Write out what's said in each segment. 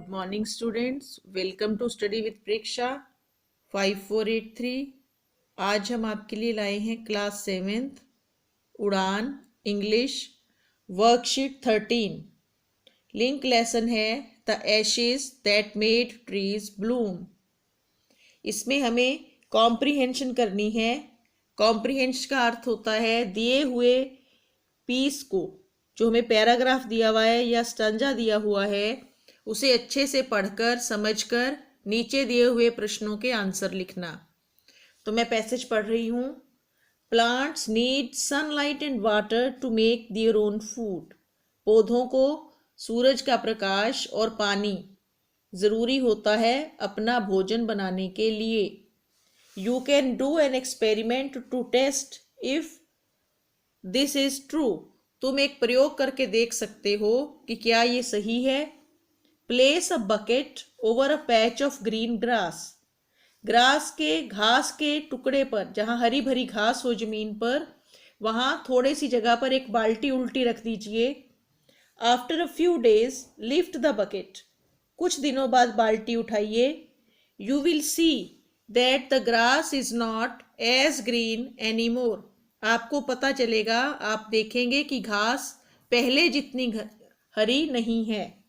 Good morning, students. Welcome to Study with Preksha 5483. आज हम आपके लिए लाए हैं क्लास 7th उड़ान इंग्लिश वर्कशीट 13. लिंक लेसन है the Ashes that made trees Bloom. इसमें हमें कॉम्प्रीहेंशन करनी है. कॉम्प्रीहेंशन का अर्थ होता है दिए हुए पीस को, जो हमें पैराग्राफ दिया हुआ है या स्टंजा दिया हुआ है, उसे अच्छे से पढ़कर समझकर नीचे दिए हुए प्रश्नों के आंसर लिखना. तो मैं पैसेज पढ़ रही हूँ. Plants need sunlight and water to make their own food. पौधों को सूरज का प्रकाश और पानी ज़रूरी होता है अपना भोजन बनाने के लिए. You can do an experiment to test if this is true. तुम एक प्रयोग करके देख सकते हो कि क्या ये सही है. Place a bucket over a patch of green grass. Grass के घास के टुकड़े पर, जहाँ हरी भरी घास हो जमीन पर, वहाँ थोड़ी सी जगह पर एक बाल्टी उल्टी रख दीजिए. After a few days lift the bucket. कुछ दिनों बाद बाल्टी उठाइए. You will see that the grass is not as green any more. आपको पता चलेगा, आप देखेंगे कि घास पहले जितनी हरी नहीं है.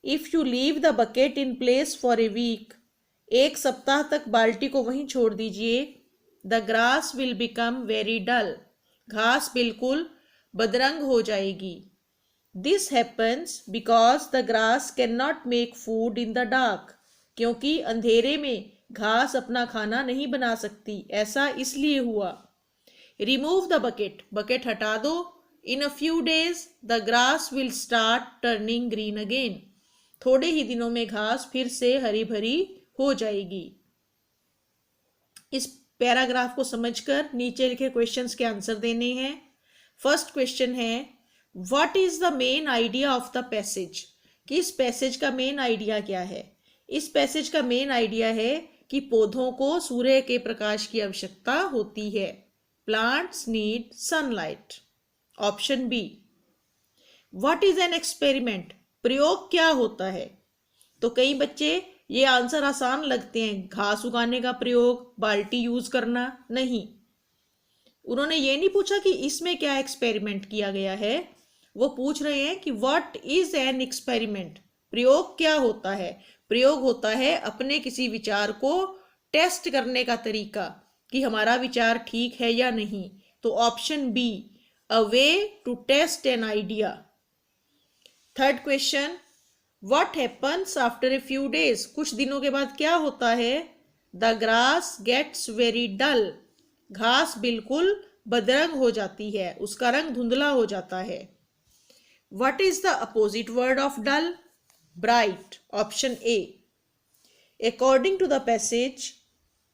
If you leave the bucket in place for a week. एक सप्ताह तक बाल्टी को वहीं छोड़ दीजिए. The grass will become very dull. घास बिल्कुल बदरंग हो जाएगी. This happens because the grass can not make food in the dark. क्योंकि अंधेरे में घास अपना खाना नहीं बना सकती. ऐसा इसलिए हुआ. Remove the bucket. बकेट हटा दो. In a few days the grass will start turning green again. थोड़े ही दिनों में घास फिर से हरी भरी हो जाएगी. इस पैराग्राफ को समझकर नीचे लिखे क्वेश्चंस के आंसर देने हैं. फर्स्ट क्वेश्चन है, what is the main idea of the passage. कि इस पैसेज का मेन आइडिया क्या है. इस पैसेज का मेन आइडिया है कि पौधों को सूर्य के प्रकाश की आवश्यकता होती है. Plants need sunlight. Option B. What is an experiment. प्रयोग क्या होता है. तो कई बच्चे ये आंसर आसान लगते हैं, घास उगाने का प्रयोग, बाल्टी यूज करना. नहीं, उन्होंने ये नहीं पूछा कि इसमें क्या एक्सपेरिमेंट किया गया है. वो पूछ रहे हैं कि व्हाट इज एन एक्सपेरिमेंट. प्रयोग क्या होता है. प्रयोग होता है अपने किसी विचार को टेस्ट करने का तरीका, कि हमारा विचार ठीक है या नहीं. तो option B, a way to test an idea. Third question, what happens after a few days. कुछ दिनों के बाद क्या होता है. The grass gets very dull. घास बिल्कुल बदरंग हो जाती है, उसका रंग धुंधला हो जाता है. What is the opposite word of dull. Bright. Option A. According to the passage,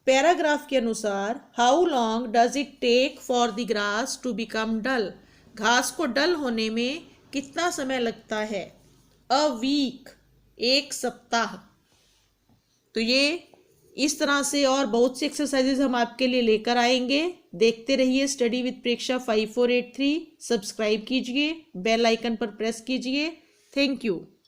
paragraph के अनुसार, how long does it take for the grass to become dull. घास को डल होने में कितना समय लगता है. A week. एक सप्ताह. तो ये इस तरह से और बहुत सी एक्सरसाइजेज हम आपके लिए लेकर आएंगे. देखते रहिए स्टडी विद प्रेक्षा 5483. सब्सक्राइब कीजिए, बेल आइकन पर प्रेस कीजिए. Thank you.